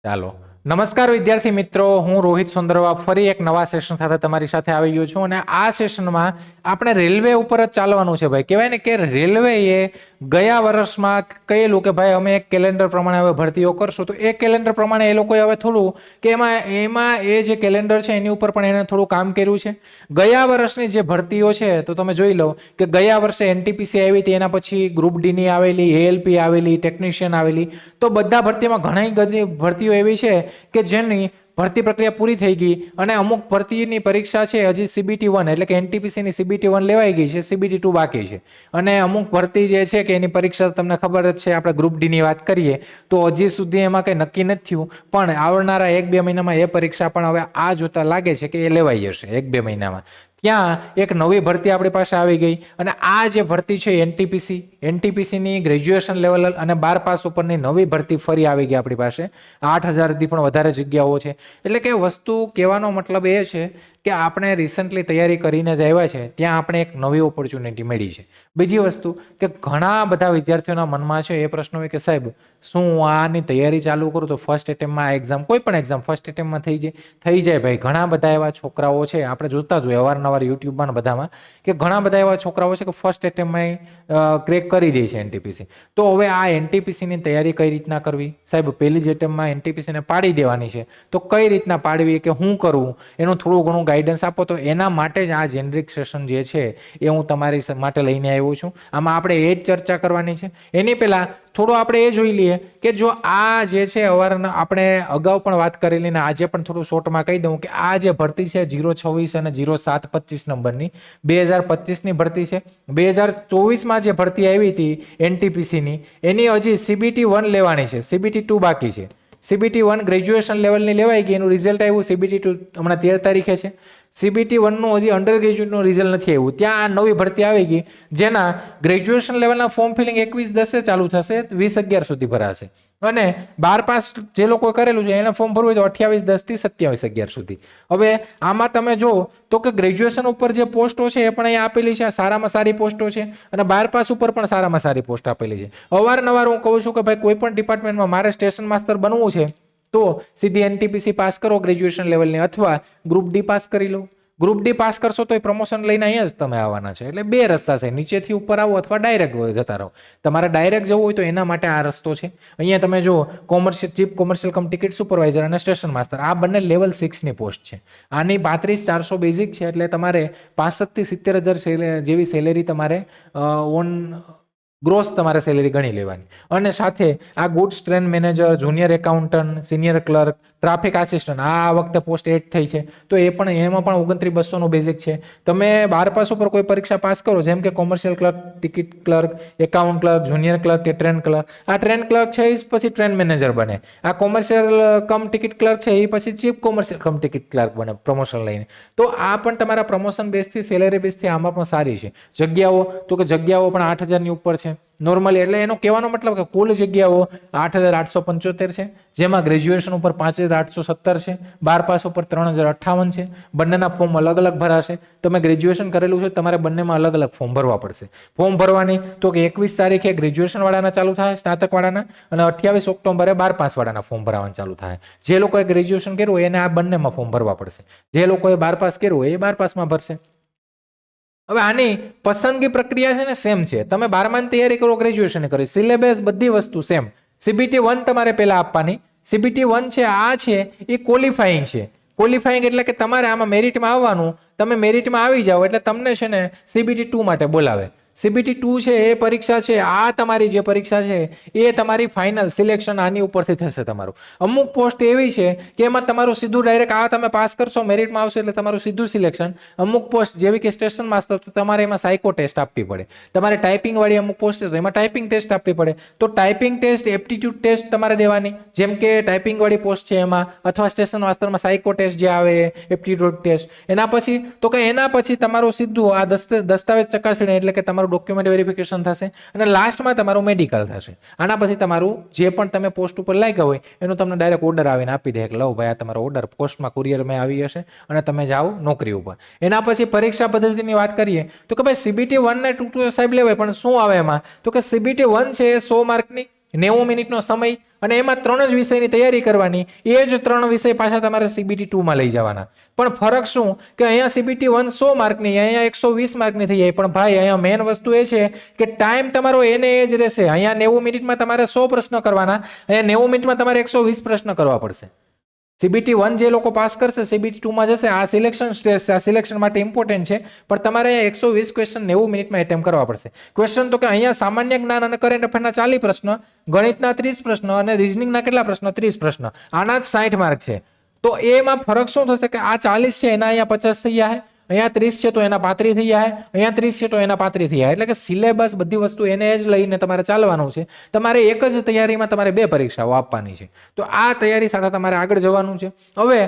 ચાલો નમસ્કાર વિદ્યાર્થી મિત્રો, હું રોહિત સુંદરવા ફરી એક નવા સેશન સાથે તમારી સાથે આવી ગયો છું અને આ સેશનમાં આપણે રેલવે ઉપર જ ચાલવાનું છે. ભાઈ કહેવાય ને કે રેલવેએ ગયા વર્ષમાં કહેલું કે ભાઈ અમે એક કેલેન્ડર પ્રમાણે હવે ભરતીઓ કરશું, તો એ કેલેન્ડર પ્રમાણે એ લોકોએ હવે થોડું કે એમાં એ જે કેલેન્ડર છે એની ઉપર પણ એને થોડું કામ કર્યું છે. ગયા વર્ષની જે ભરતીઓ છે તો તમે જોઈ લો કે ગયા વર્ષે એનટીપીસી આવી હતી, એના પછી ગ્રુપ ડી ની આવેલી, એએલપી આવેલી, ટેકનિશિયન આવેલી, તો બધા ભરતીમાં ઘણી બધી ભરતીઓ એવી છે કે જેની ભરતી પ્રક્રિયા પૂરી થઈ ગઈ અને અમુક ભરતીની પરીક્ષા છે હજી CBT 1 એટલે કે એનટીપીસી ની CBT 1 લેવાઈ ગઈ છે, CBT 2 બાકી છે. અને અમુક ભરતી જે છે કે એની પરીક્ષા તમને ખબર જ છે, આપણે ગ્રુપ ડી ની વાત કરીએ તો હજી સુધી એમાં કંઈ નક્કી નથી થયું, પણ આવનારા 1-2 મહિનામાં એ પરીક્ષા પણ હવે આ જોતા લાગે છે કે એ લેવાઈ જશે 1-2 મહિનામાં. ત્યાં એક નવી ભરતી આપણી પાસે આવી ગઈ અને આ જે ભરતી છે એનટીપીસી ની ગ્રેજ્યુએશન લેવલ અને 12 પાસ ઉપરની નવી ભરતી ફરી આવી ગઈ આપણી પાસે. 8,000 થી પણ વધારે જગ્યાઓ છે. એટલે કે વસ્તુ કહેવાનો મતલબ એ છે કે આપણે રિસન્ટલી તૈયારી કરીને જ આવ્યા છે, ત્યાં આપણે એક નવી ઓપોર્ચ્યુનિટી મળી છે. બીજી વસ્તુ કે ઘણા બધા વિદ્યાર્થીઓના મનમાં છે એ પ્રશ્ન હોય કે સાહેબ શું હું આની તૈયારી ચાલુ કરું તો ફર્સ્ટ એટેમ્પમાં આ એક્ઝામ, કોઈ પણ એક્ઝામ ફર્સ્ટ એટેમ્પમાં થઈ જાય. ભાઈ ઘણા બધા એવા છોકરાઓ છે, આપણે જોતા જ હોય અવારનવાર યુટ્યુબમાં બધામાં કે ઘણા બધા એવા છોકરાઓ છે કે ફર્સ્ટ એટેમ્પમાં ક્રેક કરી દે છે એનટીપીસી. તો હવે આ એનટીપીસીની તૈયારી કઈ રીતના કરવી? સાહેબ પહેલી જ એટેમ્પમાં એનટીપીસીને પાડી દેવાની છે, તો કઈ રીતના પાડવી કે શું કરવું એનું થોડું ઘણું ગાઈડન્સ આપો. તો એના માટે જ આ જેનરિક સેશન જે છે એ હું તમારી માટે લઈને આવ્યો છું. આમાં આપણે એ જ ચર્ચા કરવાની છે. એની પહેલા થોડું આપણે એ જોઈ લઈએ કે જો આ જે છે આપણે અગાઉ પણ વાત કરેલી ને આજે પણ થોડું શોર્ટમાં કહી દઉં કે આ જે ભરતી છે 026 અને 0725 નંબરની 2025 ની ભરતી છે. 2024માં જે ભરતી આવી હતી એનટીપીસીની એની હજી CBT 1 લેવાની છે, CBT 2 બાકી છે. CBT 1 ગ્રેજ્યુએશન લેવલની લેવાઈ ગઈ, એનું રિઝલ્ટ આવ્યું. CBT 2 હમણાં 13 તારીખે છે. CBT 1 નું હજી અંડર ગ્રેજ્યુએટનું રિઝલ્ટ નથી આવ્યું. ત્યાં આ નવી ભરતી આવી ગઈ જેના ગ્રેજ્યુએશન લેવલના ફોર્મ ફિલિંગ 21/10 ચાલુ થશે, 20/11 સુધી ભરાશે. અને 12 પાસ જે લોકો કરેલું છે એને ફોર્મ ભરવું હોય તો 28/10 થી 27/11 સુધી. હવે આમાં તમે જો તો કે ગ્રેજ્યુએશન ઉપર જે પોસ્ટો છે એ પણ અહીંયા આપેલી છે, સારામાં સારી પોસ્ટો છે અને 12 પાસ ઉપર પણ સારામાં સારી પોસ્ટ આપેલી છે. અવારનવાર હું કહું છું કે ભાઈ કોઈ પણ ડિપાર્ટમેન્ટમાં મારે સ્ટેશન માસ્ટર બનવું છે તો સીધી એનટીપીસી પાસ કરો ગ્રેજ્યુએશન લેવલની, અથવા ગ્રુપ ડી પાસ કરી લો. ગ્રુપ ડી પાસ કરશો તો એ પ્રમોશન લઈને અહીંયા જ તમે આવવાના છે. એટલે બે રસ્તા છે, નીચેથી ઉપર આવો અથવા ડાયરેક્ટ જતા રહો. તમારે ડાયરેક્ટ જવું હોય તો એના માટે આ રસ્તો છે. અહીંયા તમે જો ચીફ કોમર્શિયલ કમ ટિકિટ સુપરવાઇઝર અને સ્ટેશન માસ્ટર આ બંને લેવલ 6 ની પોસ્ટ છે. આની 35,400 બેઝિક છે, એટલે તમારે 65 થી 70,000 જેવી સેલેરી તમારે ઓન ગ્રોસ તમારે સેલેરી ગણી લેવાની. અને સાથે આ goods train manager, junior accountant, senior clerk, traffic assistant આ વખતે પોસ્ટ એડ થઈ છે, તો એમાં પણ 29,200 નું બેઝિક છે. તમે 12 પાસ ઉપર કોઈ પરીક્ષા પાસ કરો, જેમ કે commercial clerk, ticket clerk, account clerk, junior clerk કે ટ્રેન ક્લર્ક, આ ટ્રેન ક્લર્ક છે એ પછી ટ્રેન મેનેજર બને. આ કોમર્શિયલ કમ ટિકિટ ક્લર્ક છે એ પછી ચીફ કોમર્શિયલ કમ ટિકિટ ક્લર્ક બને પ્રમોશન લઈને. તો આ પણ તમારા પ્રમોશન બેઝથી, સેલેરી બેઝથી આમાં પણ સારી છે. જગ્યાઓ તો કે જગ્યાઓ પણ 8,000 ની ઉપર છે નોર્મલી. એટલે એનો કહેવાનો મતલબ કે કુલ જગ્યાઓ 8,875 છે, જેમાં ગ્રેજ્યુએશન ઉપર 5,817 છે, 12 પાસ ઉપર 3,058 છે. બંનેના ફોર્મ અલગ અલગ ભરાશે. તમે ગ્રેજ્યુએશન કરેલું છે તમારે બંનેમાં અલગ અલગ ફોર્મ ભરવા પડશે. ફોર્મ ભરવાની તો કે 21 તારીખે ગ્રેજ્યુએશન વાળાના ચાલુ થાય, સ્નાતક વાળાના, અને 28 ઓક્ટોબરે 12 પાસ વાળાના ફોર્મ ભરવાનું ચાલુ થાય. જે લોકોએ ગ્રેજ્યુએશન કર્યું હોય એને આ બંનેમાં ફોર્મ ભરવા પડશે. જે લોકોએ 12 પાસ કર્યું હોય એ 12 પાસમાં ભરશે. હવે આની પસંદગી પ્રક્રિયા છે ને સેમ છે. તમે 12માની તૈયારી કરો, ગ્રેજ્યુએશન કરો, સિલેબસ બધી વસ્તુ સેમ. CBT 1 તમારે પહેલા આપવાની. CBT 1 છે આ છે એ ક્વોલિફાઈંગ છે. ક્વોલિફાઈંગ એટલે કે તમારે આમાં મેરિટમાં આવવાનું. તમે મેરિટમાં આવી જાઓ એટલે તમને છે ને CBT 2 માટે બોલાવે. CBT 2 છે એ પરીક્ષા છે, આ તમારી જે પરીક્ષા છે એ તમારી ફાઇનલ સિલેક્શન આની ઉપરથી થશે તમારું. અમુક પોસ્ટ એવી છે કે એમાં તમારું સીધું ડાયરેક્ટ આ તમે પાસ કરશો, મેરિટમાં આવશે એટલે તમારું સીધું સિલેક્શન. અમુક પોસ્ટ જેવી કે સ્ટેશન માસ્ટર તો તમારે એમાં સાયકો ટેસ્ટ આપવી પડે. તમારે ટાઈપિંગ વાળી અમુક પોસ્ટ છે તો એમાં ટાઈપિંગ ટેસ્ટ આપવી પડે. તો ટાઈપિંગ ટેસ્ટ, એપ્ટિટ્યુડ ટેસ્ટ તમારે દેવાની, જેમ કે ટાઈપિંગ વાળી પોસ્ટ છે એમાં, અથવા સ્ટેશન માસ્ટરમાં સાયકો ટેસ્ટ જે આવે એપ્ટિટ્યુડ ટેસ્ટ. એના પછી તો કે એના પછી તમારું સીધું આ દસ્તાવેજ ચકાસણી એટલે કે તમારું ડોક્યુમેન્ટ વેરિફિકેશન થશે અને લાસ્ટમાં તમારું મેડિકલ થશે. આના પછી તમારું જે પણ તમે પોસ્ટ ઉપર લાગ્યા હોય એનું તમને ડાયરેક્ટ ઓર્ડર આવીને આપી દે કે લો ભાઈ આ તમારો ઓર્ડર પોસ્ટમાં કુરિયરમાં આવી જશે અને તમે જાઓ નોકરી ઉપર. એના પછી પરીક્ષા પદ્ધતિની વાત કરીએ તો કે ભાઈ CBT 1 ને 2 સાહેબ લેવાય, પણ શું આવે એમાં તો કે CBT 1 છે એ 100 માર્કની, 90 મિનિટનો સમય અને એમાં 3 જ વિષયની તૈયારી કરવાની. એ જ 3 વિષય પાછા તમારે CBT 2 માં લઈ જવાના. પણ ફરક શું કે અહીંયા CBT 1 100 માર્કની, અહીંયા 120 માર્કની થઈ જાય. પણ ભાઈ અહીંયા મેઇન વસ્તુ એ છે કે ટાઈમ તમારો એને એ જ રહેશે. અહીંયા 90 મિનિટમાં તમારે 100 પ્રશ્ન કરવાના, અહીંયા 90 મિનિટમાં તમારે 120 પ્રશ્ન કરવા પડશે. CBT 1 જે લોકો પાસ કરશે CBT 2 માં જશે. આ સિલેક્શન સ્ટેજ છે, આ સિલેક્શન માટે ઇમ્પોર્ટન્ટ છે. પણ તમારે 120 ક્વેશ્ચન 90 મિનિટમાં એટેમ્પ કરવા પડશે. ક્વેશ્ચન તો કે અહીંયા સામાન્ય જ્ઞાન અને કરંટ અફેરના 40 પ્રશ્ન, ગણિતના 30 પ્રશ્ન અને રીઝનિંગના કેટલા પ્રશ્નો? 30 પ્રશ્ન. આના જ 60 માર્ક છે. તો એમાં ફરક શું થશે કે આ 40 છે એના અહીંયા 50 થઈ જાય, અહીંયા 30 છે તો એના 35 થઈ જાય, અહીંયા 30 છે તો એના 35 થઈ જાય. એટલે કે સિલેબસ બધી વસ્તુ એને જ લઈને તમારે ચાલવાનું છે. તમારે એક જ તૈયારીમાં તમારે 2 પરીક્ષાઓ આપવાની છે. તો આ તૈયારી સાથે તમારે આગળ જવાનું છે. હવે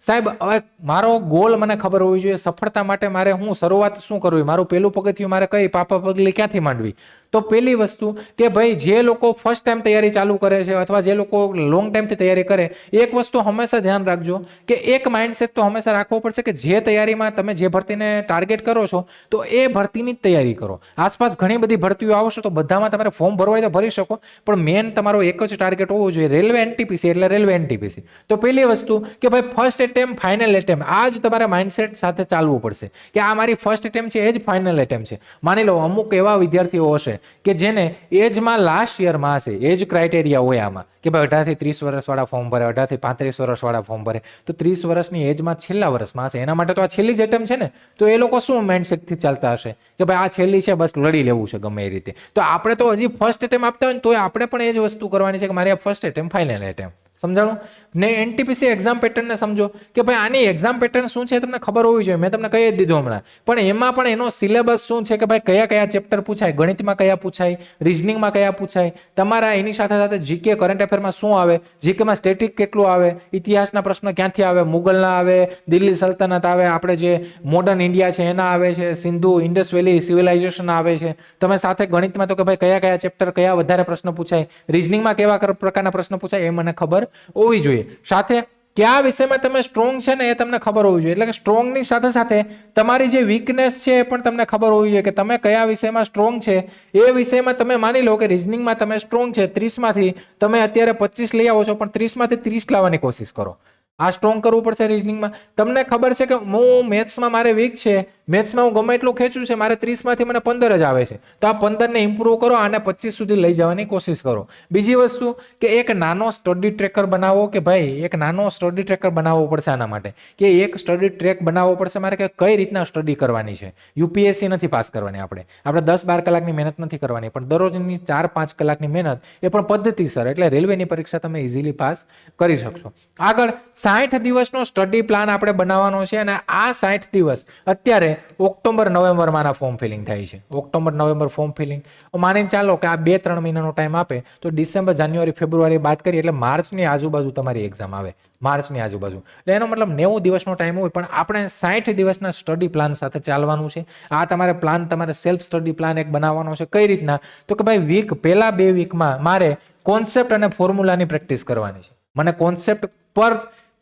સાહેબ, હવે મારો ગોલ મને ખબર હોવી જોઈએ. સફળતા માટે મારે હું શરૂઆત શું કરવી, મારું પહેલું પગથિયું મારે કઈ પાપા પગલી ક્યાંથી માંડવી? તો પહેલી વસ્તુ કે ભાઈ જે લોકો ફર્સ્ટ ટાઈમ તૈયારી ચાલુ કરે છે અથવા જે લોકો લોંગ ટાઈમથી તૈયારી કરે, એક વસ્તુ હંમેશા ધ્યાન રાખજો કે એક માઇન્ડસેટ તો હંમેશા રાખવો પડશે કે જે તૈયારીમાં તમે જે ભરતીને ટાર્ગેટ કરો છો તો એ ભરતીની જ તૈયારી કરો. આસપાસ ઘણી બધી ભરતીઓ આવશે તો બધામાં તમારે ફોર્મ ભરવા હોય તો ભરી શકો, પણ મેન તમારો એક જ ટાર્ગેટ હોવો જોઈએ. રેલવે NTPC એટલે રેલવે NTPC. તો પહેલી વસ્તુ કે ભાઈ ફર્સ્ટ એટેમ્પ, ફાઇનલ એટેમ્પ, આ જ તમારે માઇન્ડસેટ સાથે ચાલવું પડશે કે આ મારી ફર્સ્ટ એટેમ્પ છે, એ જ ફાઇનલ એટેમ્પ છે. માની લો અમુક એવા વિદ્યાર્થીઓ હશે કે જેને એજમાં લાસ્ટ યરમાં હશે, એજ ક્રાઇટેરિયા હોય આમાં કે ભાઈ 18 થી 30 વર્ષવાળા ફોર્મ ભરે, 18 થી 35 વર્ષવાળા ફોર્મ ભરે, તો 30 વર્ષની એજમાં છેલ્લા વર્ષમાં હશે. એના માટે તો આ છેલ્લી જ એટેમ્પ છે ને. તો એ લોકો શું માઇન્ડસેટથી ચાલતા હશે કે ભાઈ આ છેલ્લી છે, બસ લડી લેવું છે ગમે એ રીતે. તો આપણે તો હજી ફર્સ્ટ એટેમ્પ આપતા હોય ને તો આપણે પણ એ જ વસ્તુ કરવાની છે કે મારી આ ફર્સ્ટ એટેમ્પ, ફાઇનલ એટેમ્પ. સમજાણું ને? NTPC એક્ઝામ પેટર્નને સમજો કે ભાઈ આની એક્ઝામ પેટર્ન શું છે તમને ખબર હોવી જોઈએ. મેં તમને કહી જ દીધું હમણાં. પણ એમાં પણ એનો સિલેબસ શું છે કે ભાઈ કયા કયા ચેપ્ટર પૂછાય, ગણિતમાં કયા પૂછાય, રીઝનિંગમાં કયા પૂછાય, તમારા એની સાથે સાથે જીકે કરંટ અફેરમાં શું આવે, જીકેમાં સ્ટેટિક કેટલું આવે, ઇતિહાસના પ્રશ્નો ક્યાંથી આવે, મુગલના આવે, દિલ્હી સલ્તનત આવે, આપણે જે મોડર્ન ઇન્ડિયા છે એના આવે છે, સિંધુ ઇન્ડસ વેલી સિવિલાઇઝેશન આવે છે. તમે સાથે ગણિતમાં તો કે ભાઈ કયા કયા ચેપ્ટર કયા વધારે પ્રશ્ન પૂછાય, રીઝનિંગમાં કેવા પ્રકારના પ્રશ્ન પૂછાય એ મને ખબર હોવી જોઈએ. સાથે કયા વિષયમાં તમે સ્ટ્રોંગ છે ને એ તમને ખબર હોવી જોઈએ. એટલે કે સ્ટ્રોંગની સાથે સાથે તમારી જે વીકનેસ છે એ પણ તમને ખબર હોવી જોઈએ કે તમે કયા વિષયમાં સ્ટ્રોંગ છે. એ વિષયમાં તમે માની લો કે રીઝનિંગમાં તમે સ્ટ્રોંગ છે, 30 માંથી તમે અત્યારે 25 લઈ આવો છો, પણ 30 માંથી 30 લાવવાની કોશિશ કરો. આ સ્ટ્રોંગ કરવું પડશે રીઝનિંગમાં. તમને ખબર છે કે હું મેથ્સમાં મારે વીક છે, મેથ્સમાં હું ગમે એટલું ખેંચું છે, મારે 30 માંથી મને 15 જ આવે છે, તો આ 15 ને ઇમ્પ્રૂવ કરો અને 25 સુધી લઈ જવાની કોશિશ કરો. બીજી વસ્તુ કે એક નાનો સ્ટડી ટ્રેકર બનાવો કે ભાઈ એક નાનો સ્ટડી ટ્રેકર બનાવવો પડશે આના માટે કે એક સ્ટડી ટ્રેક બનાવવો પડશે મારે કે કઈ રીતના સ્ટડી કરવાની છે. UPSC નથી પાસ કરવાની, આપણે 10-12 કલાકની મહેનત નથી કરવાની, પણ દરરોજની 4-5 કલાકની મહેનત, એ પણ પદ્ધતિસર. એટલે રેલવેની પરીક્ષા તમે ઇઝીલી પાસ કરી શકશો. આગળ 60 દિવસનો સ્ટડી પ્લાન આપણે બનાવવાનો છે અને આ 60 દિવસ અત્યારે ઓક્ટોબર નવેમ્બરમાં ફોર્મ ફિલિંગ થાય છે. ઓક્ટોબર નવેમ્બર ફોર્મ ફિલિંગ, માની ચાલો કે આ 2-3 મહિનાનો ટાઈમ આપે તો ડિસેમ્બર, જાન્યુઆરી, ફેબ્રુઆરી બાદ કરીએ એટલે માર્ચની આજુબાજુ તમારી એક્ઝામ આવે. માર્ચની આજુબાજુ એટલે એનો મતલબ 90 દિવસનો ટાઈમ હોય, પણ આપણે 60 દિવસના સ્ટડી પ્લાન સાથે ચાલવાનું છે. આ તમારે પ્લાન, તમારે સેલ્ફ સ્ટડી પ્લાન એક બનાવવાનો છે. કઈ રીતના? તો કે ભાઈ પહેલા 2 વીકમાં મારે કોન્સેપ્ટ અને ફોર્મ્યુલાની પ્રેક્ટિસ કરવાની છે. મને કોન્સેપ્ટ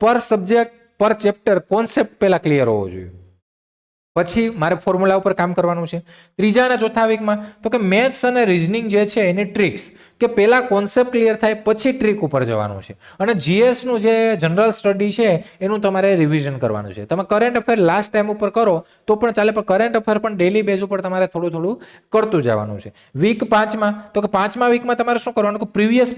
પર સબ્જેક્ટ પર ચેપ્ટર કોન્સેપ્ટ પહેલા ક્લિયર હોવો જોઈએ, પછી મારે ફોર્મ્યુલા ઉપર કામ કરવાનું છે. 3જા અને 4થા વીકમાં તો કે મેથ્સ અને રીઝનિંગ જે છે એની ટ્રિક્સ, કે પહેલા કોન્સેપ્ટ ક્લિયર થાય પછી ટ્રીક ઉપર જવાનું છે. અને GS નું જે જનરલ સ્ટડી છે એનું તમારે રિવિઝન કરવાનું છે. તમે કરંટ અફેર લાસ્ટ ટાઈમ ઉપર કરો તો પણ ચાલે, પણ કરંટ અફેર પણ ડેલી બેઝ ઉપર તમારે થોડું થોડું કરતું જવાનું છે. વીક 5માં તો કે 5મા વીકમાં તમારે શું કરવાનું કે પ્રીવિયસ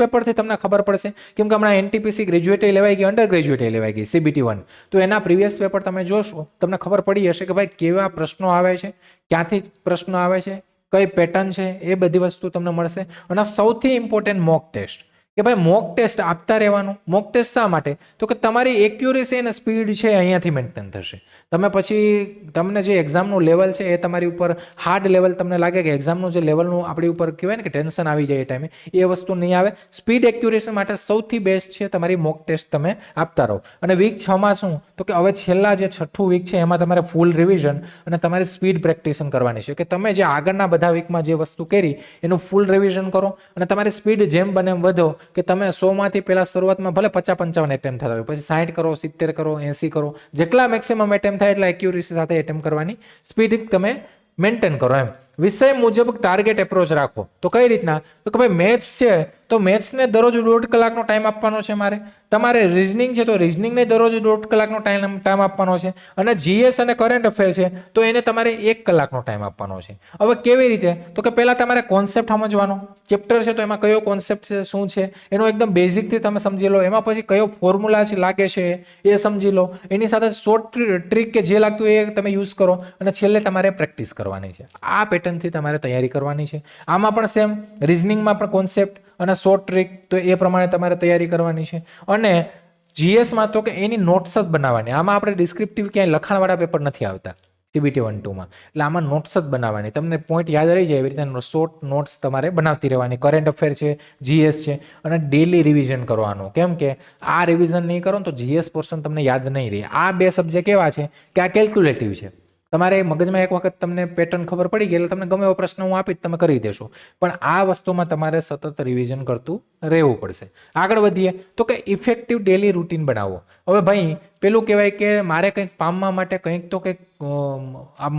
પેપરથી તમને ખબર પડશે. કેમ કે હમણાં NTPC ગ્રેજ્યુએટ લેવાઈ ગઈ, અંડર ગ્રેજ્યુએટ લેવાઈ ગઈ, CBT 1, તો એના પ્રીવિયસ પેપર તમે જોશો, તમને ખબર પડી હશે કે ભાઈ કેવા પ્રશ્નો આવે છે, ક્યાંથી પ્રશ્નો આવે છે, કઈ પેટર્ન છે, એ બધી વસ્તુ તમને મળશે. અને સૌથી ઇમ્પોર્ટન્ટ મોક ટેસ્ટ, કે ભાઈ મોક ટેસ્ટ આપતા રહેવાનું. મોક ટેસ્ટ શા માટે? તો કે તમારી એક્યુરેસી અને સ્પીડ છે અહીંયાથી મેન્ટેન થશે. તમે પછી તમને જે એક્ઝામનું લેવલ છે એ તમારી ઉપર હાર્ડ લેવલ તમને લાગે કે એક્ઝામનું જે લેવલનું આપણી ઉપર કહેવાય ને કે ટેન્શન આવી જાય એ ટાઈમે, એ વસ્તુ નહીં આવે. સ્પીડ એક્યુરેસી માટે સૌથી બેસ્ટ છે તમારી મોક ટેસ્ટ તમે આપતા રહો. અને વીક 6માં શું તો કે હવે છેલ્લા જે 6થું વીક છે એમાં તમારે ફૂલ રિવિઝન અને તમારી સ્પીડ પ્રેક્ટિસ કરવાની છે. કે તમે જે આગળના બધા વીકમાં જે વસ્તુ કરી એનું ફૂલ રિવિઝન કરો અને તમારી સ્પીડ જેમ બને એમ વધો. કે તમે 100માંથી પહેલા શરૂઆતમાં ભલે 50-55 એટેમ્પ થતા હોય, પછી 60 કરો, 70 કરો, 80 કરો, જેટલા મેક્સિમમ એટેમ્પ થાય એટલા એક્યુરેસી સાથે એટેમ્પ કરવાની સ્પીડ તમે મેન્ટેન કરો એમ. વિષય મુજબ ટાર્ગેટ એપ્રોચ રાખો. તો કઈ રીતના? તો કે ભાઈ મેથ્સ છે તો મેથ્સને દરરોજ 1.5 કલાકનો ટાઈમ આપવાનો છે મારે. તમારે રિઝનિંગ છે તો રિઝનિંગને દરરોજ 1.5 કલાકનો ટાઈમ આપવાનો છે. અને જીએસ અને કરંટ અફેર છે તો એને તમારે 1 કલાકનો ટાઈમ આપવાનો છે. હવે કેવી રીતે? તો કે પહેલા તમારે કોન્સેપ્ટ સમજવાનો. ચેપ્ટર છે તો એમાં કયો કોન્સેપ્ટ છે, શું છે એનો એકદમ બેઝિકથી તમે સમજી લો. એમાં પછી કયો ફોર્મ્યુલા છે લાગે છે એ સમજી લો. એની સાથે શોર્ટ ટ્રીક કે જે લાગતું એ તમે યુઝ કરો અને છેલ્લે તમારે પ્રેક્ટિસ કરવાની છે. આ પેટર્નથી તમારે તૈયારી કરવાની છે. આમાં પણ સેમ, રિઝનિંગમાં પણ કોન્સેપ્ટ અને શોર્ટ ટ્રીક તો એ પ્રમાણે તમારે તૈયારી કરવાની છે. અને જીએસમાં તો કે એની નોટ્સ જ બનાવવાની. આમાં આપણે ડિસ્ક્રિપ્ટિવ ક્યાંય લખાણવાળા પેપર નથી આવતા CBT 1-2માં. એટલે આમાં નોટ્સ જ બનાવવાની. તમને પોઈન્ટ યાદ રહી જાય એવી રીતે શોર્ટ નોટ્સ તમારે બનાવતી રહેવાની. કરંટ અફેર છે, જીએસ છે અને ડેલી રિવિઝન કરવાનું. કેમ કે આ રિવિઝન નહીં કરો ને તો જીએસ પોર્શન તમને યાદ નહીં રહે. આ બે સબ્જેક્ટ એવા છે કે આ કેલ્ક્યુલેટિવ છે. તમારે મગજમાં એક વખત તમને પેટર્ન ખબર પડી ગઈ એટલે તમને ગમે એવો પ્રશ્ન હું આપીશ તમે કરી દેશો. પણ આ વસ્તુમાં તમારે સતત રિવિઝન કરતું રહેવું પડશે. આગળ વધીએ તો કે ઇફેક્ટિવ ડેલી રૂટીન બનાવો. હવે ભાઈ પેલું કહેવાય કે મારે કંઈક પામવા માટે કંઈક તો કંઈક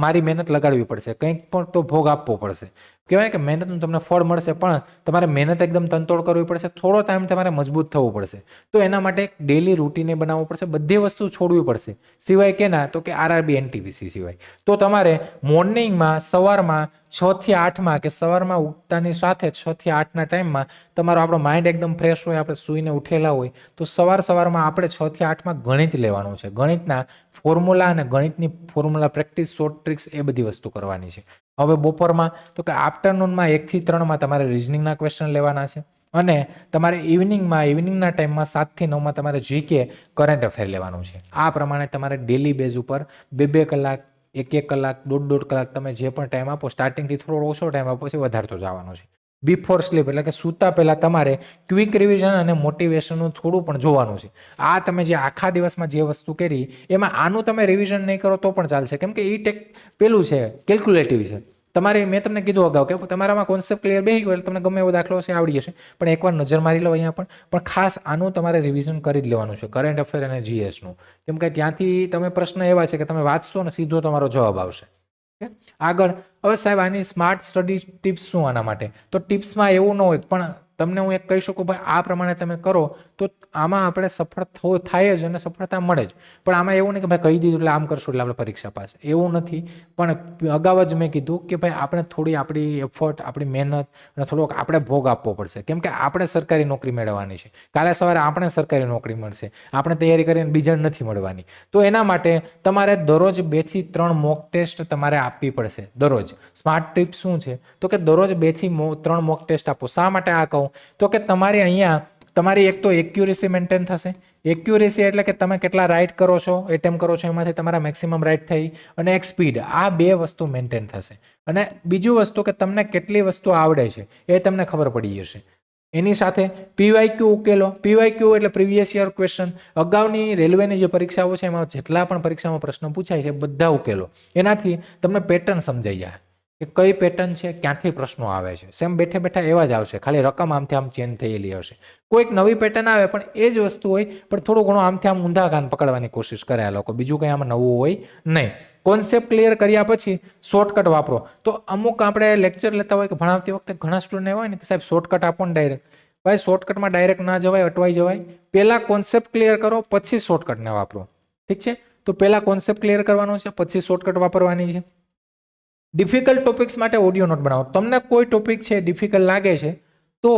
મારી મહેનત લગાડવી પડશે, કંઈક પણ તો ભોગ આપવો પડશે. કહેવાય કે મહેનતનું તમને ફળ મળશે પણ તમારે મહેનત એકદમ તનતોડ કરવી પડશે. થોડો ટાઈમ તમારે મજબૂત થવું પડશે. તો એના માટે એક ડેલી રૂટીને બનાવવું પડશે. બધી વસ્તુ છોડવી પડશે. સિવાય કેના? તો કે આરઆરબી એનટીપીસી સિવાય. તો તમારે મોર્નિંગમાં સવારમાં 6 થી 8માં કે સવારમાં ઉઠતાની સાથે 6 થી 8ના ટાઈમમાં તમારો આપણો માઇન્ડ એકદમ ફ્રેશ હોય, આપણે સૂઈને ઉઠેલા હોય તો સવારમાં આપણે 6 થી 8માં ગણિત લેવાનું છે. ગણિતના ફોર્મ્યુલા અને ગણિતની ફોર્મ્યુલા પ્રેક્ટિસ, શોર્ટ ટ્રિક્સ એ બધી વસ્તુ કરવાની છે. હવે બપોરમાં તો કે આફ્ટરનૂનમાં 1 થી 3માં તમારે રિઝનિંગના ક્વેશ્ચન લેવાના છે. અને તમારે ઇવનિંગના ટાઈમમાં 7 થી 9માં તમારે જીકે કરંટ અફેર લેવાનું છે. આ પ્રમાણે તમારે ડેલી બેઝ ઉપર 2-2 કલાક, 1-1 કલાક, 1.5 કલાક તમે જે પણ ટાઈમ આપો, સ્ટાર્ટિંગથી થોડો ઓછો ટાઈમ આપો પછી વધારતો જવાનો છે. બિફોર સ્લીપ એટલે કે સૂતા પહેલા તમારે ક્વિક રિવિઝન અને મોટિવેશનનું થોડું પણ જોવાનું છે. આ તમે જે આખા દિવસમાં જે વસ્તુ કરી એમાં આનું તમે રિવિઝન નહીં કરો તો પણ ચાલશે. કેમ કે એ પેલું છે કેલ્ક્યુલેટિવ છે. તમારે મેં તમને કીધું અગાઉ કે તમારામાં કોન્સેપ્ટ ક્લિયર બેસી ગયો એટલે તમને ગમે એવો દાખલો હશે આવડી જશે. પણ એકવાર નજર મારી લો અહીંયા પણ ખાસ આનું તમારે રિવિઝન કરી જ લેવાનું છે, કરંટ અફેર અને જીએસનું. કેમ કે ત્યાંથી તમે પ્રશ્ન એવા છે કે તમે વાંચશો ને સીધો તમારો જવાબ આવશે. આગળ હવે સાહેબ આની સ્માર્ટ સ્ટડી ટિપ્સ શું આના માટે? તો ટિપ્સમાં એવું ન હોય પણ તમને હું એક કહી શકું ભાઈ આ પ્રમાણે તમે કરો તો આમાં આપણે સફળ થાય જ અને સફળતા મળે જ. પણ આમાં એવું નહીં કે ભાઈ કહી દીધું એટલે આમ કરશું એટલે આપણે પરીક્ષા પાસ, એવું નથી. પણ અગાઉ જ મેં કીધું કે ભાઈ આપણે થોડી આપણી એફર્ટ, આપણી મહેનત અને થોડોક આપણે ભોગ આપવો પડશે. કેમ કે આપણે સરકારી નોકરી મેળવવાની છે. કાલે સવારે આપણે સરકારી નોકરી મળશે, આપણે તૈયારી કરીને બીજાને નથી મળવાની. તો એના માટે તમારે દરરોજ 2 થી 3 મોક ટેસ્ટ તમારે આપવી પડશે. દરરોજ સ્માર્ટ ટિપ્સ શું છે? તો કે દરરોજ 2 થી 3 મોક ટેસ્ટ આપો. શા માટે આ કહું? તો કે તમારે અહીંયા તમારી એક તો એક્યુરેસી મેન્ટેન થશે. એક્યુરેસી એટલે કે તમે કેટલા રાઈટ કરો છો, એટેમ્પ કરો છો એમાંથી તમારા મેક્સિમમ રાઈટ થઈ, અને એક સ્પીડ. આ બે વસ્તુ મેન્ટેન થશે. અને બીજું વસ્તુ કે તમને કેટલી વસ્તુ આવડે છે એ તમને ખબર પડી જશે. એની સાથે પીવાયક્યુ ઉકેલો. પીવાયક્યુ એટલે પ્રીવિયસ યર ક્વેશ્ચન. અગાઉની રેલવેની જે પરીક્ષાઓ છે એમાં જેટલા પણ પરીક્ષામાં પ્રશ્નો પૂછાય છે બધા ઉકેલો. એનાથી તમને પેટર્ન સમજાઈ જાય કે કઈ પેટર્ન છે, ક્યાંથી પ્રશ્નો આવે છે. સેમ બેઠે બેઠા એવા જ આવશે, ખાલી રકમ આમથી આમ ચેન્જ થયેલી હશે. કોઈક નવી પેટર્ન આવે પણ એ જ વસ્તુ હોય પણ થોડું ઘણું આમથી આમ ઊંધા કાન પકડવાની કોશિશ કરે આ લોકો. બીજું કંઈ આમાં નવું હોય નહીં. કોન્સેપ્ટ ક્લિયર કર્યા પછી શોર્ટકટ વાપરો. તો અમુક આપણે લેક્ચર લેતા હોય કે ભણાવતી વખતે ઘણા સ્ટુડન્ટ એવા હોય ને કે સાહેબ શોર્ટકટ આપો ને ડાયરેક્ટ. ભાઈ શોર્ટકટમાં ડાયરેક્ટ ના જવાય, અટવાઈ જવાય. પહેલા કોન્સેપ્ટ ક્લિયર કરો પછી શોર્ટકટને વાપરો. ઠીક છે? તો પહેલા કોન્સેપ્ટ ક્લિયર કરવાનો છે પછી શોર્ટકટ વાપરવાની છે. ડિફિકલ્ટ ટોપિક્સ માટે ઓડિયો નોટ બનાવો. તમને કોઈ ટોપિક છે ડિફિકલ્ટ લાગે છે તો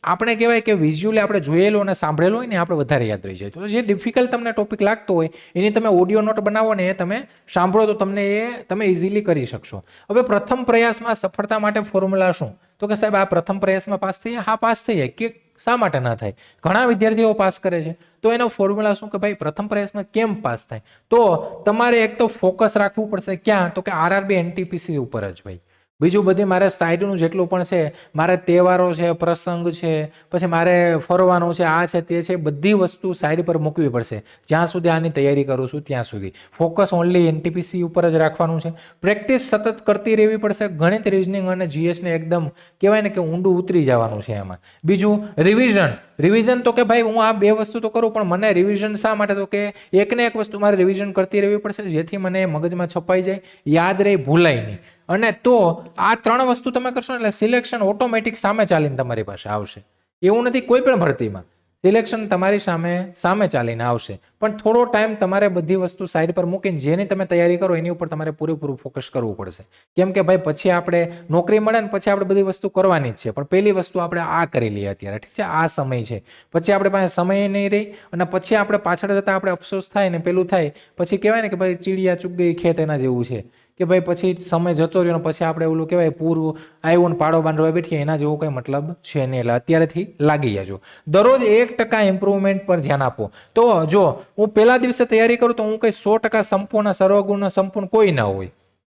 આપણે કહેવાય કે વિઝ્યુઅલી આપણે જોયેલો અને સાંભળેલો હોય ને આપણે વધારે યાદ રહી જાય. તો જે ડિફિકલ્ટ તમને ટોપિક લાગતો હોય એની તમે ઓડિયો નોટ બનાવો ને એ તમે સાંભળો તો તમને એ તમે ઇઝીલી કરી શકશો. હવે પ્રથમ પ્રયાસમાં સફળતા માટે ફોર્મ્યુલા શું? તો કે સાહેબ આ પ્રથમ પ્રયાસમાં પાસ થઈ જાય. હા, પાસ થઈ જાય. કે શા માટે ના થાય? ઘણા વિદ્યાર્થીઓ પાસ કરે છે. તો એનો ફોર્મ્યુલા શું કે ભાઈ પ્રથમ પ્રયાસમાં કેમ પાસ થાય? તો તમારે એક તો ફોકસ રાખવું પડશે. ક્યાં? તો કે આરઆરબી એનટીપીસી ઉપર જ ભાઈ. બીજું બધી મારે સાઈડનું જેટલું પણ છે, મારે તહેવારો છે, પ્રસંગ છે, પછી મારે ફરવાનું છે, આ છે તે છે, બધી વસ્તુ સાઈડ પર મૂકવી પડશે. જ્યાં સુધી આની તૈયારી કરું છું ત્યાં સુધી ફોકસ ઓનલી એનટીપીસી ઉપર જ રાખવાનું છે. પ્રેક્ટિસ સતત કરતી રહેવી પડશે. ગણિત, રિઝનિંગ અને જીએસને એકદમ કહેવાય ને કે ઊંડું ઉતરી જવાનું છે એમાં. બીજું રિવિઝન. રિવિઝન તો કે ભાઈ હું આ બે વસ્તુ તો કરું, પણ મને રિવિઝન શા માટે, તો કે એકને એક વસ્તુ મારે રિવિઝન કરતી રહેવી પડશે, જેથી મને મગજમાં છપાઈ જાય, યાદ રહે, ભૂલાય નહીં. અને તો આ 3 વસ્તુ તમે કરશો ને એટલે સિલેક્શન ઓટોમેટિક સામે ચાલીને તમારી પાસે આવશે. એવું નથી કોઈ પણ ભરતીમાં સિલેક્શન તમારી સામે ચાલીને આવશે, પણ થોડો ટાઈમ તમારે બધી વસ્તુ સાઈડ પર મૂકીને જેની તમે તૈયારી કરો એની ઉપર તમારે પૂરેપૂરું ફોકસ કરવું પડશે. કેમ કે ભાઈ પછી આપણે નોકરી મળે ને પછી આપણે બધી વસ્તુ કરવાની જ છે, પણ પહેલી વસ્તુ આપણે આ કરી લઈએ અત્યારે, ઠીક છે, આ સમય છે. પછી આપણે પાસે સમય નહીં રહી અને પછી આપણે પાછળ જતા આપણે અફસોસ થાય ને પેલું થાય, પછી કહેવાય ને કે ભાઈ ચીડિયા ચૂક ગઈ ખેત, એના જેવું છે કે ભાઈ પછી સમય જતો રહ્યો ને પછી આપણે ઓલું કહેવાય પૂરું આવ્યું ને પાડો બાંધવા બેઠીએ, એના જેવો કંઈ મતલબ છે નહીં. એટલે અત્યારેથી લાગી જજો. દરરોજ 1% ઇમ્પ્રુવમેન્ટ પર ધ્યાન આપો. તો જો હું પહેલા દિવસે તૈયારી કરું તો હું કંઈ 100% સંપૂર્ણ સર્વગુણ સંપૂર્ણ કોઈ ના હોય,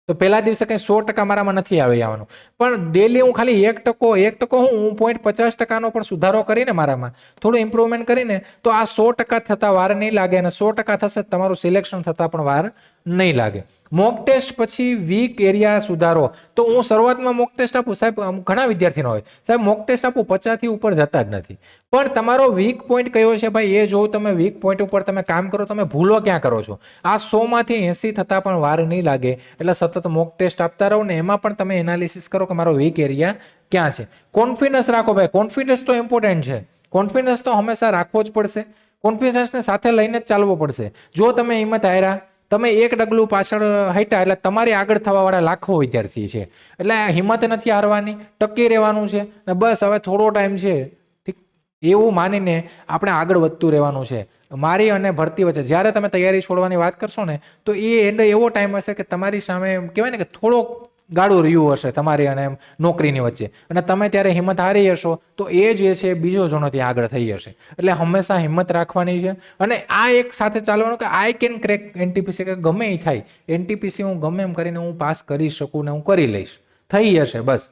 તો પહેલા દિવસે કંઈ 100% મારામાં નથી આવી આવવાનું, પણ ડેલી હું ખાલી 1% હું 0.50% પણ સુધારો કરીને મારામાં થોડું ઇમ્પ્રુવમેન્ટ કરીને તો આ 100% થતા વાર નહીં લાગે, અને 100% થશે તમારું સિલેક્શન થતા પણ વાર નહીં લાગે. મોક ટેસ્ટ પછી વીક એરિયા સુધારો. તો હું શરૂઆતમાં મોક ટેસ્ટ આપું, સાહેબ ઘણા વિદ્યાર્થીનો હોય સાહેબ મોક ટેસ્ટ આપું 50 થી ઉપર જતા જ નથી, પણ તમારો વીક પોઈન્ટ કયો છે ભાઈ એ જો તમે વીક પોઈન્ટ ઉપર તમે કામ કરો, તમે ભૂલો ક્યાં કરો છો. આ 100 માંથી 80 થતા પણ વાર નહીં લાગે, એટલે સતત મોક ટેસ્ટ આપતા રહો ને એમાં પણ તમે એનાલિસિસ કરો કે મારો વીક એરિયા ક્યાં છે. કોન્ફિડન્સ રાખો ભાઈ, કોન્ફિડન્સ તો ઇમ્પોર્ટન્ટ છે, કોન્ફિડન્સ તો હંમેશા રાખવો જ પડશે, કોન્ફિડન્સને સાથે લઈને જ ચાલવું પડશે. જો તમે હિંમત હાર્યા, તમે એક ડગલું પાછળ હટ્યા એટલે તમારી આગળ થવાવાળા લાખો વિદ્યાર્થી છે, એટલે હિંમત નથી હારવાની, ટકી રહેવાનું છે ને બસ હવે થોડો ટાઈમ છે, ઠીક, એવું માનીને આપણે આગળ વધતું રહેવાનું છે. મારી અને ભરતી વચ્ચે જ્યારે તમે તૈયારી છોડવાની વાત કરશો ને તો એ એવો ટાઈમ હશે કે તમારી સામે કહેવાય ને કે થોડોક ગાડું રહ્યું હશે તમારી અને નોકરીની વચ્ચે, અને તમે ત્યારે હિંમત હારી હશો તો એ જે છે બીજો જણો ત્યાં આગળ થઈ જશે. એટલે હંમેશા હિંમત રાખવાની છે, અને આ એક સાથે ચાલવાનું કે આઈ કેન ક્રેક એનટીપીસી, કે ગમે એ થાય એનટીપીસી હું ગમે એમ કરીને હું પાસ કરી શકું ને હું કરી લઈશ, થઈ જશે. બસ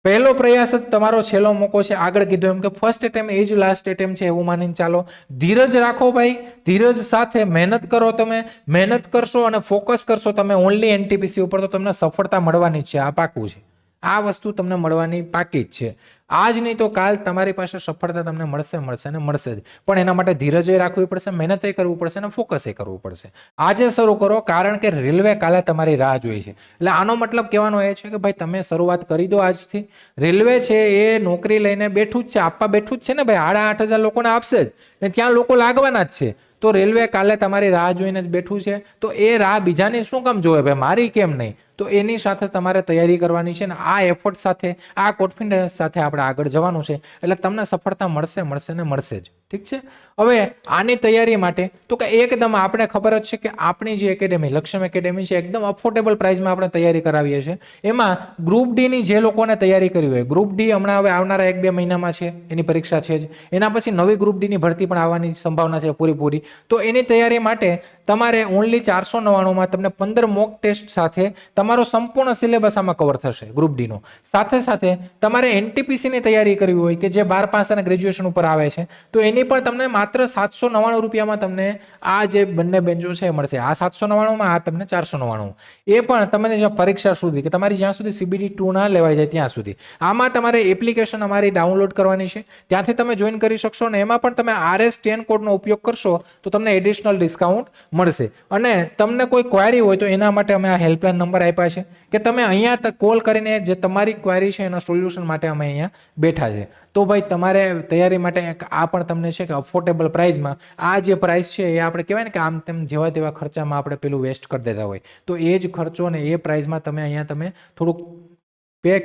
પહેલો પ્રયાસ જ તમારો છેલ્લો મોકો છે. આગળ કીધું એમ કે ફર્સ્ટ એટેમ્પ એ જ લાસ્ટ એટેમ્પ છે એવું માનીને ચાલો. ધીરજ રાખો ભાઈ, ધીરજ સાથે મહેનત કરો, તમે મહેનત કરશો અને ફોકસ કરશો તમે ઓનલી એનટીપીસી ઉપર તો તમને સફળતા મળવાની જ છે, આ પાકું છે. આ વસ્તુ તમને મળવાની પાકી જ છે. આજ નહીં તો કાલ તમારી પાસે સફળતા તમને મળશે ને મળશે જ, પણ એના માટે ધીરજ રાખવી પડશે, મહેનત કરવું પડશે અને ફોકસ કરવું પડશે. આજે શરૂ કરો, કારણ કે રેલવે કાલે તમારી રાહ જોઈ છે. એટલે આનો મતલબ કહેવાનો એ છે કે ભાઈ તમે શરૂઆત કરી દો આજથી. રેલવે છે એ નોકરી લઈને બેઠું જ છે, આપવા બેઠું જ છે ને ભાઈ, 8,500 લોકોને આપશે જ ને ત્યાં લોકો લાગવાના જ છે. તો રેલવે કાલે તમારી રાહ જોઈને જ બેઠું છે, તો એ રાહ બીજાની શું કામ જોવે ભાઈ, મારી કેમ નહીં? તો એની સાથે તમારે તૈયારી કરવાની છે, ને આ એફર્ટ સાથે, આ કોન્ફિડન્સ સાથે આપણે આગળ જવાનું છે, એટલે તમને સફળતા મળશે ને મળશે જ. ઠીક છે. હવે આની તૈયારી માટે તો કે એકદમ આપણે ખબર જ છે કે આપણી જે એકેડેમી લક્ષ્યમ એકેડેમી છે એકદમ અફોર્ડેબલ પ્રાઇસમાં આપણે તૈયારી કરાવીએ છીએ. એમાં ગ્રુપ ડી ની જે લોકોને તૈયારી કરવી હોય, ગ્રુપ ડી હમણાં હવે આવનારા 1-2 મહિનામાં છે, એની પરીક્ષા છે જ, એના પછી નવી ગ્રુપ ડી ની ભરતી પણ આવવાની સંભાવના છે પૂરી. તો એની તૈયારી માટે તમારે ઓનલી 499માં તમને 15 મોક ટેસ્ટ સાથે તમારો સંપૂર્ણ સિલેબસ આમાં કવર થશે ગ્રુપ ડી નો. સાથે તમારે એનટીપીસી ની તૈયારી કરવી હોય કે જે 12 પાસ અને ગ્રેજ્યુએશન ઉપર આવે છે, તો એની પણ તમને માત્ર 799 રૂપિયામાં તમને આ જે બંને બેન્ચો છે મળશે. આ 799માં, આ તમને 499. એ પણ તમને જે પરીક્ષા સુધી કે તમારી જ્યાં સુધી CBT 2 ના લેવાઈ જાય ત્યાં સુધી આમાં તમારે એપ્લિકેશન અમારી ડાઉનલોડ કરવાની છે, ત્યાંથી તમે જોઈન કરી શકશો, ને એમાં પણ તમે RS10 કોડનો ઉપયોગ કરશો તો તમને એડિશનલ ડિસ્કાઉન્ટ મળશે. અને તમને કોઈ ક્વેરી હોય તો એના માટે અમે આ હેલ્પલાઇન નંબર આપ્યા છે કે તમે અહીંયા કોલ કરીને જે તમારી ક્વેરી છે એના સોલ્યુશન માટે અમે અહીંયા બેઠા છે. તો ભાઈ તમારે તૈયારી માટે આ પણ તમને છે કે અફોર્ડેબલ પ્રાઇસમાં, આ જે પ્રાઇસ છે એ આપણે કહેવાય ને કે આમ તેમ જેવા તેવા ખર્ચામાં આપણે પેલું વેસ્ટ કરી દેતા હોય, તો એ જ ખર્ચો ને એ પ્રાઇસમાં તમે અહીંયા તમે થોડુંક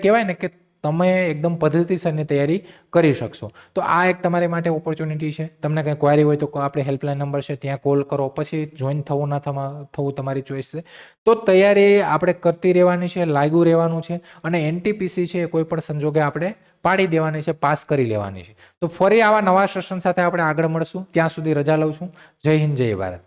કહેવાય ને કે તમે એકદમ પદ્ધતિસરની તૈયારી કરી શકશો. તો આ એક તમારી માટે ઓપોર્ચ્યુનિટી છે. તમને કંઈ ક્વેરી હોય તો આપણે હેલ્પલાઇન નંબર છે ત્યાં કોલ કરો, પછી જોઈન થવું ના થવું તમારી ચોઈસ છે. તો તૈયારી આપણે કરતી રહેવાની છે, લાગ્યું રહેવાનું છે, અને એનટીપીસી છે કોઈ પણ સંજોગે આપણે પાડી દેવાની છે, પાસ કરી લેવાની છે. તો ફરી આવા નવા સેશન સાથે આપણે આગળ મળશું. ત્યાં સુધી રજા લઉં છું. જય હિન્દ, જય ભારત.